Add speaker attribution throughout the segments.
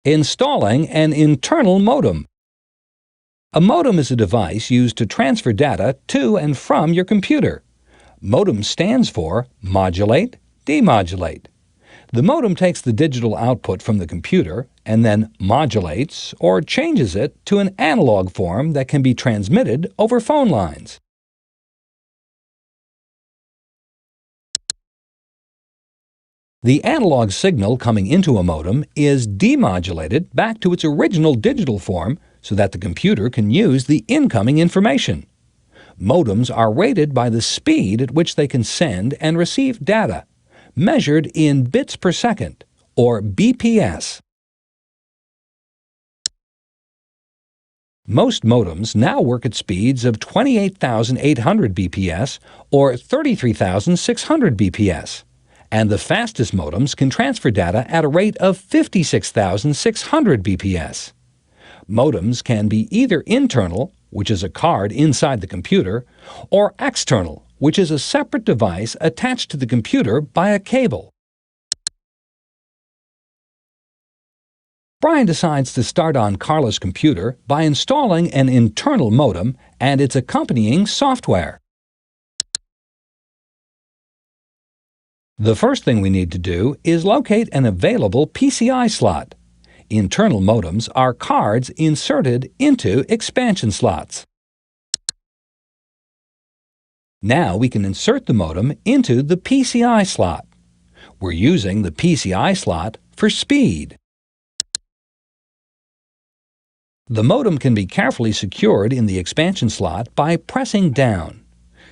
Speaker 1: Installing an internal modem. A modem is a device used to transfer data to and from your computer. Modem stands for modulate, demodulate. The modem takes the digital output from the computer and then modulates or changes it to an analog form that can be transmitted over phone lines. The analog signal coming into a modem is demodulated back to its original digital form so that the computer can use the incoming information. Modems are rated by the speed at which they can send and receive data, measured in bits per second, or BPS. Most modems now work at speeds of 28,800 BPS or 33,600 BPS, and the fastest modems can transfer data at a rate of 56,600 BPS. Modems can be either internal, which is a card inside the computer, or external, which is a separate device attached to the computer by a cable. Brian decides to start on Carla's computer by installing an internal modem and its accompanying software. The first thing we need to do is locate an available PCI slot. Internal modems are cards inserted into expansion slots. Now we can insert the modem into the PCI slot. We're using the PCI slot for speed. The modem can be carefully secured in the expansion slot by pressing down.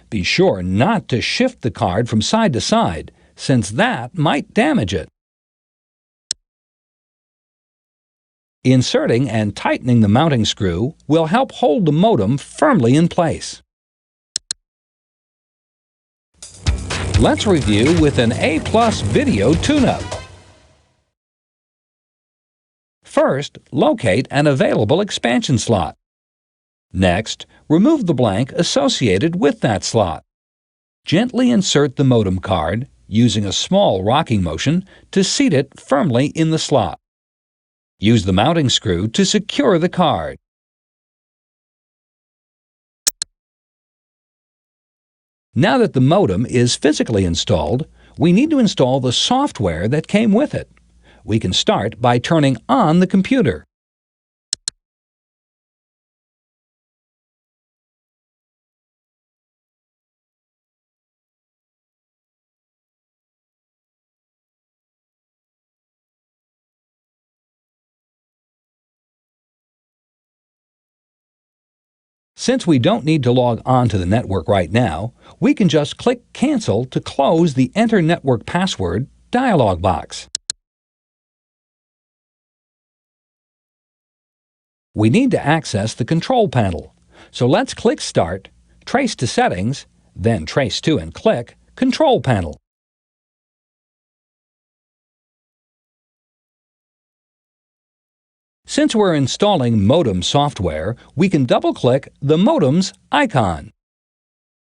Speaker 1: Be sure not to shift the card from side to side, since that might damage it. Inserting and tightening the mounting screw will help hold the modem firmly in place. Let's review with an A+ video tune-up. First, locate an available expansion slot. Next, remove the blank associated with that slot. Gently insert the modem card, using a small rocking motion to seat it firmly in the slot. Use the mounting screw to secure the card. Now that the modem is physically installed, we need to install the software that came with it. We can start by turning on the computer. Since we don't need to log on to the network right now, we can just click Cancel to close the Enter Network Password dialog box. We need to access the control panel, so let's click Start, trace to Settings, then trace to and click Control Panel. Since we're installing modem software, we can double-click the modem's icon.